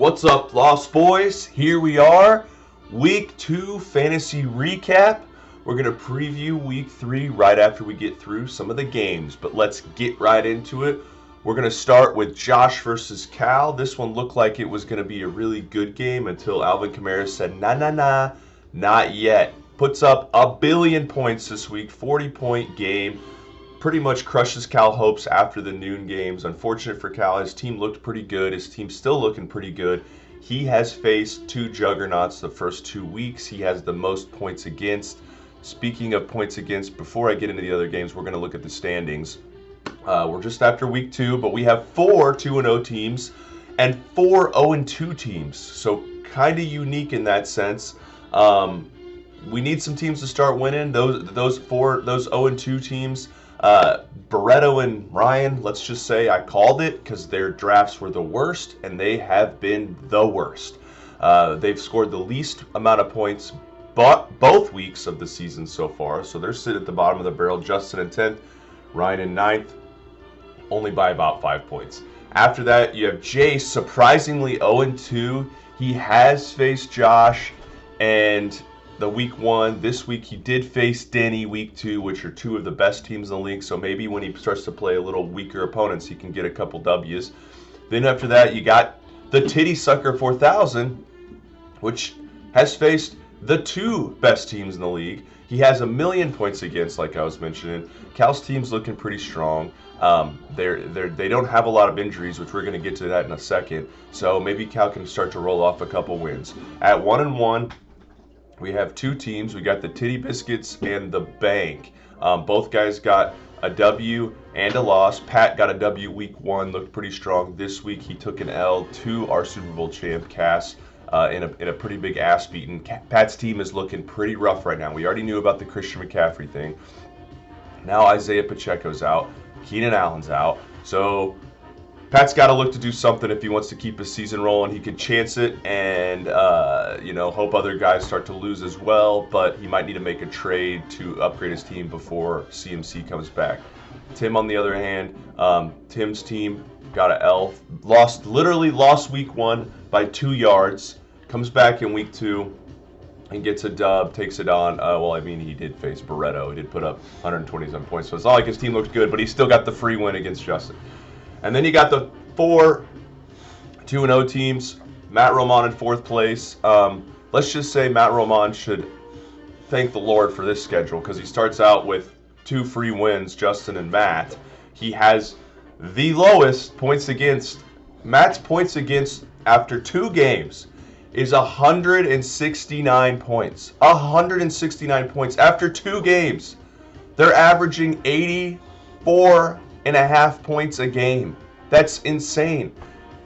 What's up, Lost Boys? Here we are, Week 2 Fantasy Recap. We're going to preview Week 3 right after we get through some of the games, but let's get right into it. We're going to start with Josh versus Cal. This one looked like it was going to be a really good game until Alvin Kamara said, nah, not yet. Puts up a billion points this week, 40-point game. Pretty much crushes Cal hopes after the noon games. Unfortunate for Cal, his team looked pretty good. His team's still looking pretty good. He has faced two juggernauts the first 2 weeks. He has the most points against. Speaking of points against, before I get into the other games, we're going to look at the standings. We're just after week 2, but we have 4 2-0 teams and 4 0-2 teams. So kind of unique in that sense. We need some teams to start winning. Those 0-2 teams. Barreto and Ryan, let's just say I called it because their drafts were the worst, and they have been the worst. They've scored the least amount of points both weeks of the season so far, so they're sitting at the bottom of the barrel. Justin in 10th, Ryan in 9th, only by about 5 points. After that, you have Jace, surprisingly 0-2. He has faced Josh and the week 1. This week he did face Denny week 2, which are two of the best teams in the league. So maybe when he starts to play a little weaker opponents, he can get a couple W's. Then after that, you got the Titty Sucker 4000, which has faced the 2 best teams in the league. He has 1 million points against, like I was mentioning. Cal's team's looking pretty strong. They don't have a lot of injuries, which we're going to get to that in a second. So maybe Cal can start to roll off a couple wins. At 1-1. We have 2 teams. We got the Titty Biscuits and the Bank. Both guys got a W and a loss. Pat got a W week 1, looked pretty strong. This week he took an L to our Super Bowl champ, Cass, in a pretty big ass beating. Pat's team is looking pretty rough right now. We already knew about the Christian McCaffrey thing. Now Isaiah Pacheco's out. Keenan Allen's out. So Pat's got to look to do something if he wants to keep his season rolling. He could chance it and, hope other guys start to lose as well, but he might need to make a trade to upgrade his team before CMC comes back. Tim, on the other hand, Tim's team got an L. Literally lost week 1 by 2 yards. Comes back in week 2 and gets a dub, takes it on. He did face Barreto. He did put up 120-some points, so it's not like his team looked good, but he still got the free win against Justin. And then you got the 4 2-0 teams. Matt Roman in 4th place. Let's just say Matt Roman should thank the Lord for this schedule because he starts out with 2 free wins, Justin and Matt. He has the lowest points against. Matt's points against after 2 games is 169 points. 169 points after 2 games. They're averaging 84.5 points a game. That's insane.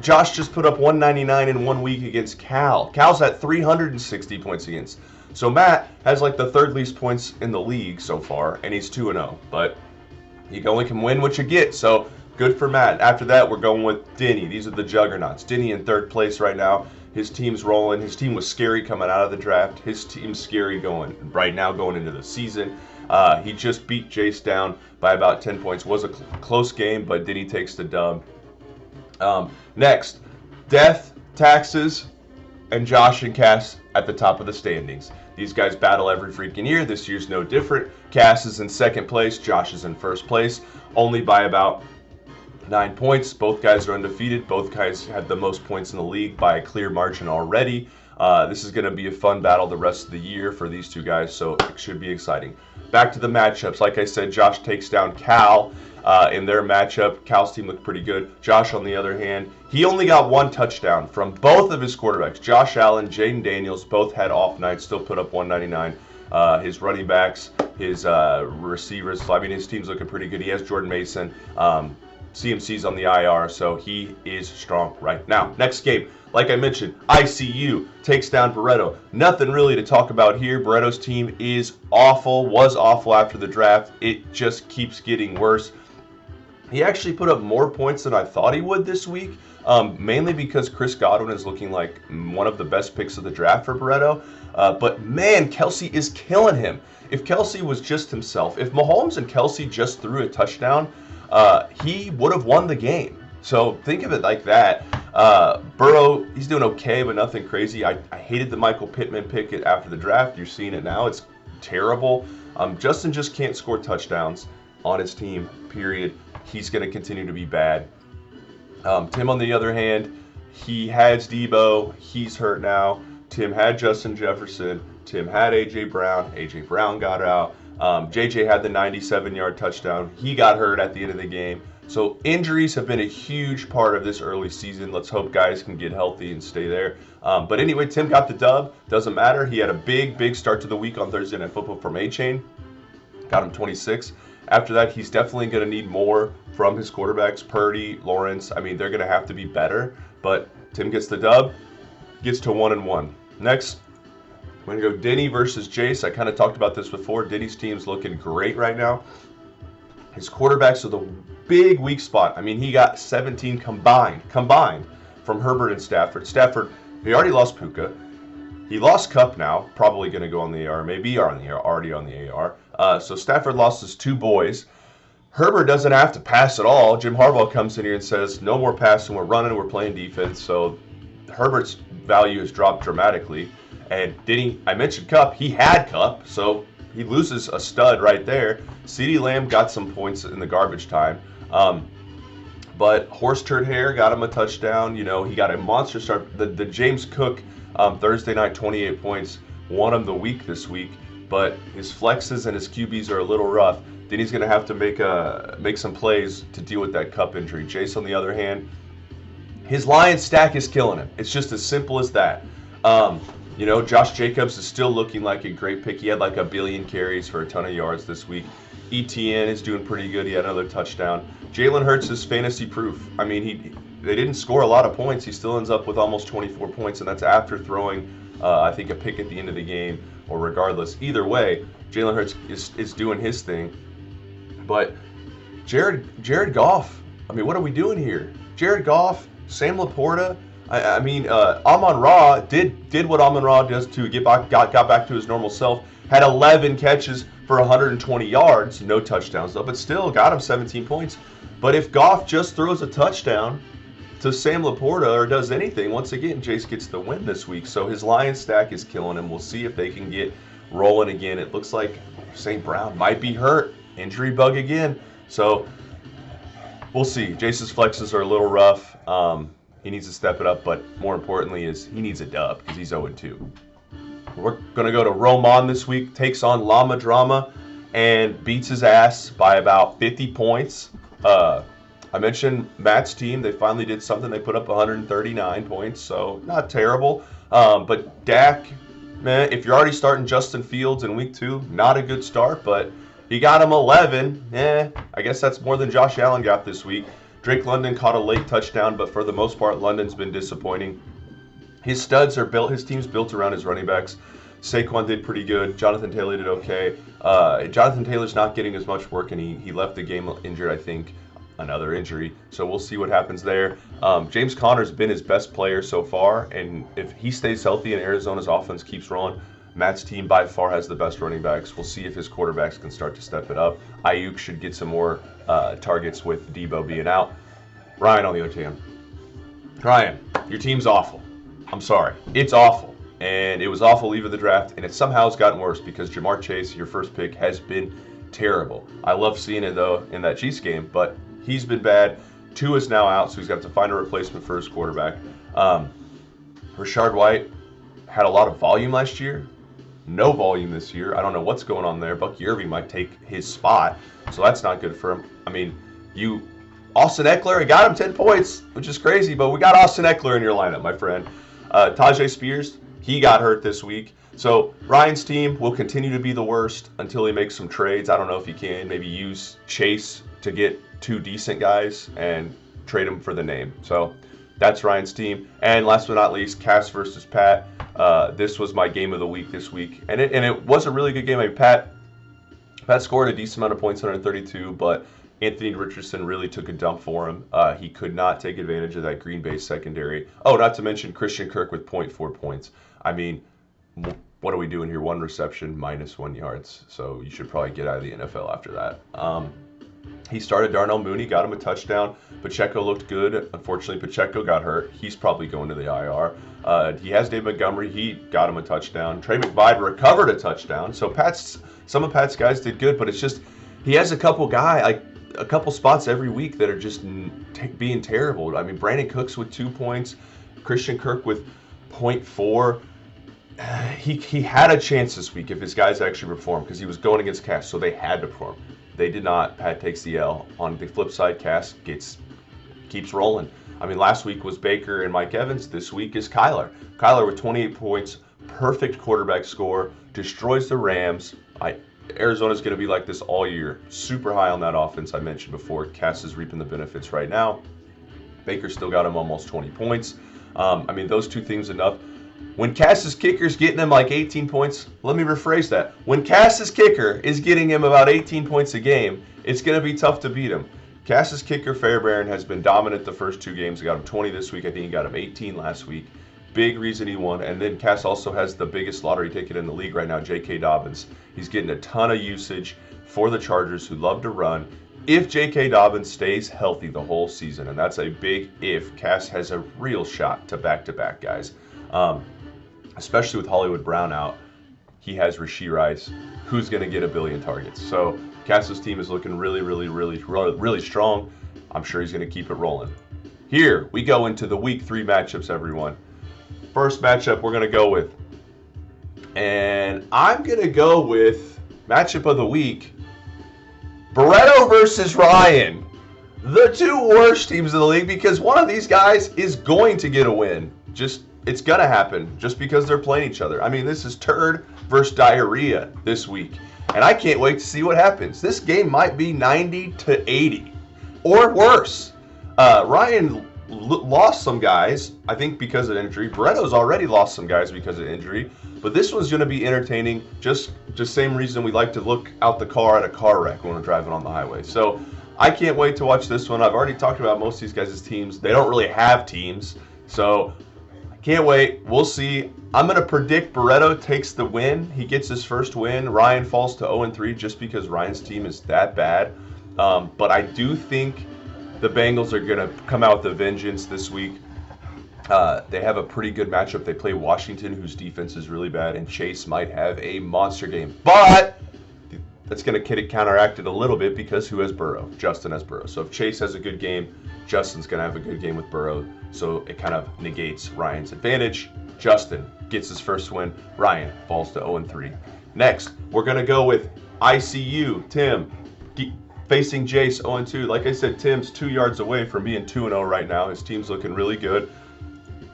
Josh just put up 199 in 1 week against Cal. Cal's at 360 points against. So Matt has like the 3rd least points in the league so far, and he's 2-0. But you only can win what you get, so good for Matt. After that, we're going with Denny. These are the juggernauts. Denny in 3rd place right now. His team's rolling. His team was scary coming out of the draft. His team's scary going into the season. He just beat Jace down by about 10 points. Was a close game, but Denny takes the dub. Next, Death, Taxes, and Josh and Cass at the top of the standings. These guys battle every freaking year. This year's no different. Cass is in 2nd place. Josh is in 1st place, only by about 9 points. Both guys are undefeated. Both guys had the most points in the league by a clear margin already. This is going to be a fun battle the rest of the year for these 2 guys, so it should be exciting. Back to the matchups. Like I said, Josh takes down Cal in their matchup. Cal's team looked pretty good. Josh, on the other hand, he only got 1 touchdown from both of his quarterbacks. Josh Allen, Jaden Daniels, both had off nights, still put up 199. His running backs, his receivers, his team's looking pretty good. He has Jordan Mason. CMC's on the IR, so he is strong right now. Next game, like I mentioned, ICU takes down Barreto. Nothing really to talk about here. Barreto's team is awful, was awful after the draft. It just keeps getting worse. He actually put up more points than I thought he would this week, mainly because Chris Godwin is looking like one of the best picks of the draft for Barreto. But man, Kelsey is killing him. If Kelsey was just himself, if Mahomes and Kelsey just threw a touchdown, he would have won the game. So think of it like that. Burrow, he's doing okay, but nothing crazy. I hated the Michael Pittman pick after the draft. You're seeing it now. It's terrible. Justin just can't score touchdowns on his team, period. He's going to continue to be bad. Tim, on the other hand, he has Debo. He's hurt now. Tim had Justin Jefferson. Tim had A.J. Brown. A.J. Brown got out. J.J. had the 97-yard touchdown. He got hurt at the end of the game. So injuries have been a huge part of this early season. Let's hope guys can get healthy and stay there. But anyway, Tim got the dub. Doesn't matter. He had a big start to the week on Thursday Night Football from A-Chain. Got him 26. After that, he's definitely going to need more from his quarterbacks. Purdy, Lawrence. I mean, they're going to have to be better. But Tim gets the dub. Gets to 1-1. Next, I'm going to go Denny versus Jace. I kind of talked about this before. Denny's team's looking great right now. His quarterbacks are the big weak spot. I mean, he got 17 combined from Herbert and Stafford. Stafford, he already lost Puka. He lost Kupp now, probably going to go on the AR, maybe already on the AR. So Stafford lost his two boys. Herbert doesn't have to pass at all. Jim Harbaugh comes in here and says, no more passing, we're running, we're playing defense. So Herbert's value has dropped dramatically. And I mentioned Kupp, he had Kupp, so he loses a stud right there. CeeDee Lamb got some points in the garbage time. But Horse Turd Hair got him a touchdown. You know, he got a monster start. The James Cook Thursday night 28 points won him the week this week. But his flexes and his QBs are a little rough. Then he's going to have to make some plays to deal with that Kupp injury. Jace, on the other hand, his Lions stack is killing him. It's just as simple as that. You know, Josh Jacobs is still looking like a great pick. He had like 1 billion carries for a ton of yards this week. ETN is doing pretty good. He had another touchdown. Jalen Hurts is fantasy proof. I mean, they didn't score a lot of points. He still ends up with almost 24 points, and that's after throwing, I think, a pick at the end of the game, or regardless. Either way, Jalen Hurts is doing his thing. But Jared Goff, I mean, what are we doing here? Jared Goff, Sam Laporta. I mean, Amon-Ra did what Amon-Ra does to got back to his normal self. Had 11 catches for 120 yards, no touchdowns though, but still got him 17 points. But if Goff just throws a touchdown to Sam Laporta or does anything, once again, Jace gets the win this week. So his Lions stack is killing him. We'll see if they can get rolling again. It looks like St. Brown might be hurt. Injury bug again. So we'll see. Jace's flexes are a little rough. He needs to step it up, but more importantly is he needs a dub because he's 0-2. We're going to go to Roman this week, takes on Llama Drama, and beats his ass by about 50 points. I mentioned Matt's team. They finally did something. They put up 139 points, so not terrible. But Dak, man, if you're already starting Justin Fields in week 2, not a good start, but he got him 11. I guess that's more than Josh Allen got this week. Drake London caught a late touchdown, but for the most part, London's been disappointing. His studs are built. His team's built around his running backs. Saquon did pretty good. Jonathan Taylor did okay. Jonathan Taylor's not getting as much work, and he left the game injured, I think. Another injury. So we'll see what happens there. James Conner's been his best player so far, and if he stays healthy and Arizona's offense keeps rolling, Matt's team by far has the best running backs. We'll see if his quarterbacks can start to step it up. Ayuk should get some more targets with Debo being out. Ryan on the other hand. Ryan, your team's awful. I'm sorry. It's awful. And it was awful even the draft, and it somehow has gotten worse because Jamar Chase, your first pick, has been terrible. I love seeing it, though, in that Chiefs game, but he's been bad. Tua is now out, so he's got to find a replacement for his quarterback. Rashard White had a lot of volume last year. No volume this year. I don't know what's going on there. Bucky Irving might take his spot, so that's not good for him. I mean, Austin Eckler, I got him 10 points, which is crazy, but we got Austin Eckler in your lineup, my friend. Tajay Spears, he got hurt this week. So Ryan's team will continue to be the worst until he makes some trades. I don't know if he can maybe use Chase to get 2 decent guys and trade them for the name. So that's Ryan's team. And last but not least, Cass versus Pat. This was my game of the week this week, and it was a really good game. I mean, Pat scored a decent amount of points, 132, but Anthony Richardson really took a dump for him. He could not take advantage of that Green Bay secondary. Oh, not to mention Christian Kirk with 0.4 points. I mean, what are we doing here? 1 reception, -1 yards. So you should probably get out of the NFL after that. He started Darnell Mooney, got him a touchdown. Pacheco looked good. Unfortunately, Pacheco got hurt. He's probably going to the IR. He has Dave Montgomery. He got him a touchdown. Trey McBride recovered a touchdown. So some of Pat's guys did good, but it's just he has a couple spots every week that are just being terrible. I mean, Brandon Cooks with 2 points, Christian Kirk with 0.4. He had a chance this week if his guys actually performed because he was going against Cass, so they had to perform. They did not. Pat takes the L. On the flip side, Cass keeps rolling. I mean, last week was Baker and Mike Evans. This week is Kyler. Kyler with 28 points, perfect quarterback score, destroys the Rams. Arizona's going to be like this all year. Super high on that offense I mentioned before. Cass is reaping the benefits right now. Baker still got him almost 20 points. I mean, those two things enough. When Cass's kicker's getting him like 18 points, let me rephrase that. When Cass's kicker is getting him about 18 points a game, it's going to be tough to beat him. Cass's kicker, Fairbairn, has been dominant the first 2 games. He got him 20 this week. I think he got him 18 last week. Big reason he won. And then Cass also has the biggest lottery ticket in the league right now, J.K. Dobbins. He's getting a ton of usage for the Chargers who love to run. If J.K. Dobbins stays healthy the whole season, and that's a big if, Cass has a real shot to back-to-back guys. Especially with Hollywood Brown out, he has Rashee Rice, who's going to get 1 billion targets. So Cass's team is looking really strong. I'm sure he's going to keep it rolling. Here we go into the Week 3 matchups, everyone. First matchup we're going to go with, and I'm going to go with matchup of the week, Barreto versus Ryan. The 2 worst teams in the league because one of these guys is going to get a win. It's going to happen just because they're playing each other. I mean, this is turd versus diarrhea this week. And I can't wait to see what happens. This game might be 90-80 or worse. Ryan lost some guys, I think, because of injury. Barreto's already lost some guys because of injury. But this one's going to be entertaining. Just same reason we like to look out the car at a car wreck when we're driving on the highway. So I can't wait to watch this one. I've already talked about most of these guys' teams. They don't really have teams. So can't wait. We'll see. I'm going to predict Barreto takes the win. He gets his first win. Ryan falls to 0-3 just because Ryan's team is that bad. But I do think the Bengals are going to come out with a vengeance this week. They have a pretty good matchup. They play Washington, whose defense is really bad, and Chase might have a monster game. But that's going to get it counteracted a little bit because who has Burrow? Justin has Burrow. So if Chase has a good game, Justin's going to have a good game with Burrow. So it kind of negates Ryan's advantage. Justin gets his first win. Ryan falls to 0-3. Next, we're going to go with ICU. Tim facing Jace 0-2. Like I said, Tim's 2 yards away from being 2-0 right now. His team's looking really good.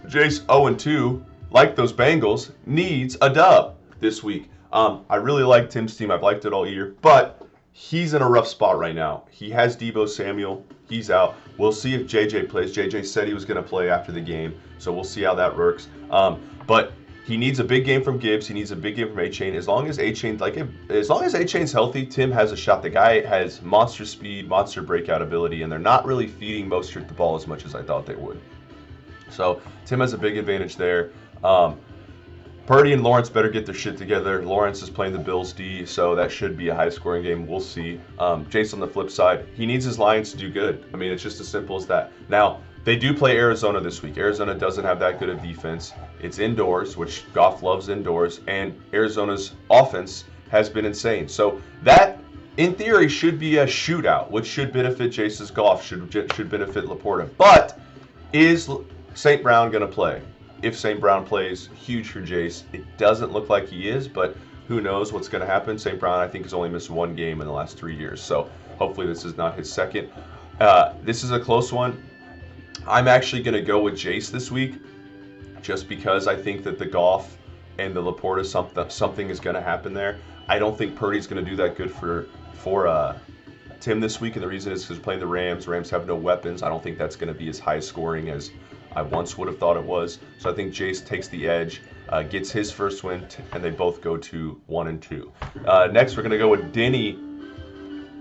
Jace 0-2, like those Bengals, needs a dub this week. I really like Tim's team. I've liked it all year. But he's in a rough spot right now. He has Deebo Samuel. He's out. We'll see if JJ plays. JJ said he was going to play after the game, so we'll see how that works. But he needs a big game from Gibbs. He needs a big game from A-Chain. As long as A-Chain's healthy, Tim has a shot. The guy has monster speed, monster breakout ability, and they're not really feeding Mostert the ball as much as I thought they would. So Tim has a big advantage there. Purdy and Lawrence better get their shit together. Lawrence is playing the Bills D, so that should be a high-scoring game. We'll see. Jace on the flip side, he needs his Lions to do good. I mean, it's just as simple as that. Now, they do play Arizona this week. Arizona doesn't have that good of defense. It's indoors, which Goff loves indoors, and Arizona's offense has been insane. So that, in theory, should be a shootout, which should benefit Jace's Goff, should benefit Laporta. But is St. Brown going to play? If St. Brown plays, huge for Jace. It doesn't look like he is, but who knows what's going to happen. St. Brown, I think, has only missed 1 game in the last 3 years, so hopefully this is not his second. This is a close one. I'm actually going to go with Jace this week just because I think that the Goff and the Laporta, something is going to happen there. I don't think Purdy's going to do that good for Tim this week, and the reason is because playing the Rams. Rams have no weapons. I don't think that's going to be as high scoring as I once would have thought it was. So I think Jace takes the edge, gets his first win, and they both go to 1-2. Next, we're going to go with Denny.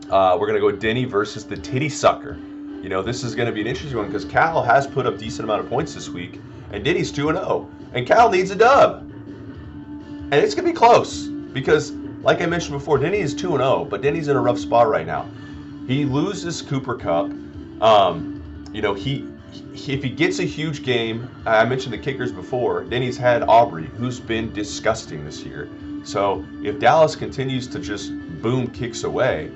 We're going to go with Denny versus the Titty Sucker. You know, this is going to be an interesting one because Cal has put up decent amount of points this week, and Denny's 2-0. And Cal needs a dub. And it's going to be close because, like I mentioned before, Denny is 2-0, but Denny's in a rough spot right now. He loses Cooper Kupp. You know, if he gets a huge game, I mentioned the kickers before, then he's had Aubrey, who's been disgusting this year. So if Dallas continues to just boom kicks away,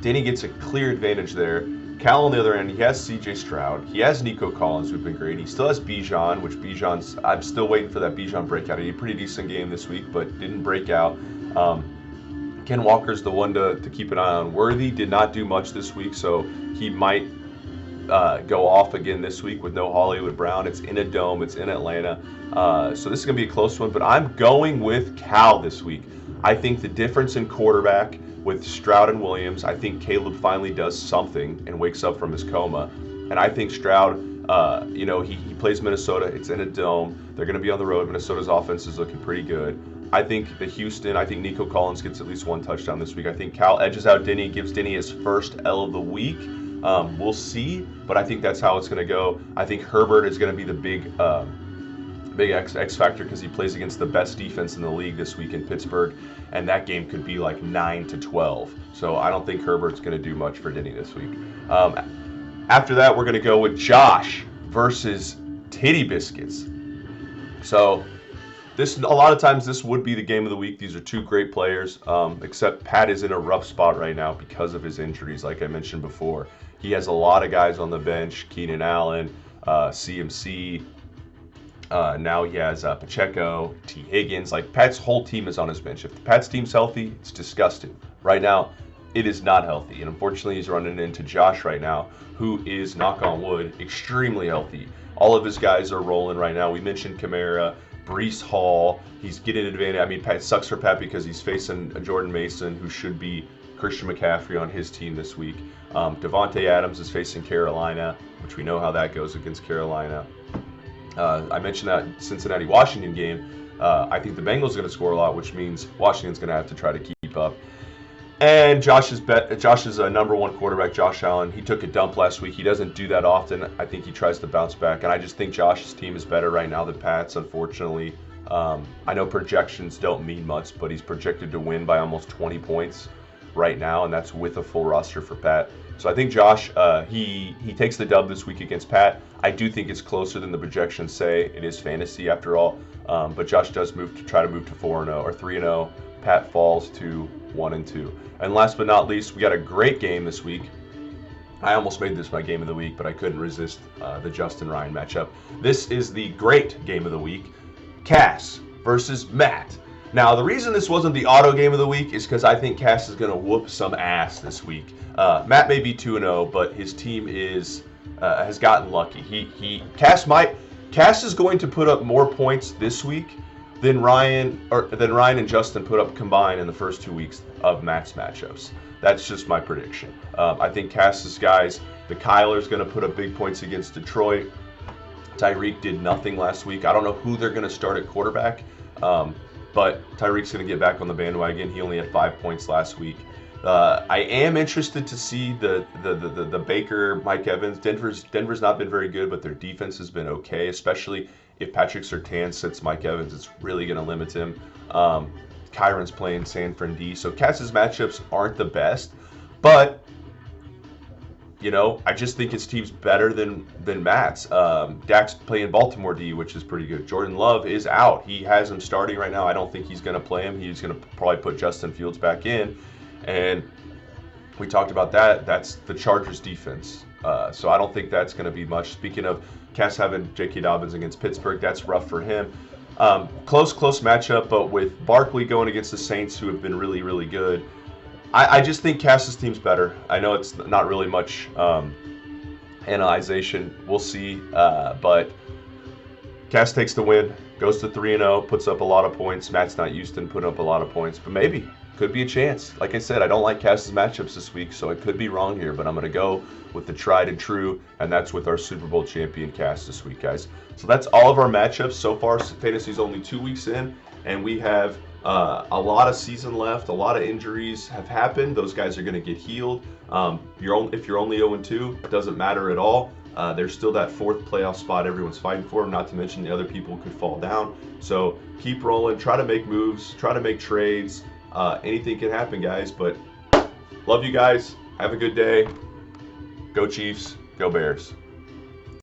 Denny gets a clear advantage there. Cal on the other end, he has CJ Stroud. He has Nico Collins, who's been great. He still has Bijan, which I'm still waiting for that Bijan breakout. He had a pretty decent game this week, but didn't break out. Ken Walker's the one to keep an eye on. Worthy did not do much this week, so he might go off again this week with no Hollywood Brown. It's in a dome. It's in Atlanta. So this is going to be a close one, but I'm going with Cal this week. I think the difference in quarterback with Stroud and Williams, I think Caleb finally does something and wakes up from his coma. And I think Stroud, you know, he plays Minnesota. It's in a dome. They're going to be on the road. Minnesota's offense is looking pretty good. I think I think Nico Collins gets at least one touchdown this week. I think Cal edges out Denny, gives Denny his first L of the week. We'll see, but I think that's how it's going to go. I think Herbert is going to be the big X factor because he plays against the best defense in the league this week in Pittsburgh, and that game could be like 9-12. So I don't think Herbert's going to do much for Denny this week. After that, we're going to go with Josh versus Titty Biscuits. So a lot of times this would be the game of the week. These are two great players, except Pat is in a rough spot right now because of his injuries, like I mentioned before. He has a lot of guys on the bench, Keenan Allen, CMC. Now he has Pacheco, T. Higgins. Like, Pat's whole team is on his bench. If Pat's team's healthy, it's disgusting. Right now, it is not healthy. And unfortunately, he's running into Josh right now, who is, knock on wood, extremely healthy. All of his guys are rolling right now. We mentioned Kamara, Breece Hall. He's getting an advantage. I mean, Pat sucks for Pat because he's facing a Jordan Mason, who should be Christian McCaffrey on his team this week. Devontae Adams is facing Carolina, which we know how that goes against Carolina. I mentioned that Cincinnati-Washington game. I think the Bengals are going to score a lot, which means Washington's going to have to try to keep up. And Josh's number one quarterback, Josh Allen. He took a dump last week. He doesn't do that often. I think he tries to bounce back. And I just think Josh's team is better right now than Pat's, unfortunately. I know projections don't mean much, but he's projected to win by almost 20 points right now, and that's with a full roster for Pat. So I think Josh, he takes the dub this week against Pat. I do think it's closer than the projections say. It is fantasy after all. But Josh does try to move to 4-0 or 3-0. Pat falls to 1-2. And last but not least, we got a great game this week. I almost made this my game of the week, but I couldn't resist the Justin Ryan matchup. This is the great game of the week. Cass versus Matt. Now, the reason this wasn't the auto game of the week is because I think Cass is going to whoop some ass this week. Matt may be 2-0, but his team has gotten lucky. Cass is going to put up more points this week than Ryan and Justin put up combined in the first 2 weeks of Matt's matchups. That's just my prediction. I think Cass's guys, the Kyler's going to put up big points against Detroit. Tyreek did nothing last week. I don't know who they're going to start at quarterback, but Tyreek's going to get back on the bandwagon. He only had 5 points last week. I am interested to see the Baker, Mike Evans. Denver's not been very good, but their defense has been okay, especially if Patrick Surtain sits Mike Evans. It's really going to limit him. Kyron's playing San Fran D, so Cass's matchups aren't the best, but you know, I just think his team's better than Matt's. Dak's playing Baltimore D, which is pretty good. Jordan Love is out. He has him starting right now. I don't think he's going to play him. He's going to probably put Justin Fields back in. And we talked about that. That's the Chargers defense. So I don't think that's going to be much. Speaking of Cass having J.K. Dobbins against Pittsburgh, that's rough for him. Close matchup, but with Barkley going against the Saints, who have been really, really good, I just think Cass's team's better. I know it's not really much analyzation. We'll see. But Cass takes the win, goes to 3-0, puts up a lot of points. Matt's not used to putting up a lot of points, but maybe. Could be a chance. Like I said, I don't like Cass's matchups this week, so I could be wrong here, but I'm going to go with the tried and true, and that's with our Super Bowl champion Cass this week, guys. So that's all of our matchups. So far, Fantasy's only 2 weeks in, and we have a lot of season left. A lot of injuries have happened. Those guys are going to get healed. If you're only 0-2, it doesn't matter at all. There's still that fourth playoff spot everyone's fighting for, not to mention the other people could fall down. So keep rolling. Try to make moves. Try to make trades. Anything can happen, guys, but love you guys. Have a good day. Go Chiefs. Go Bears.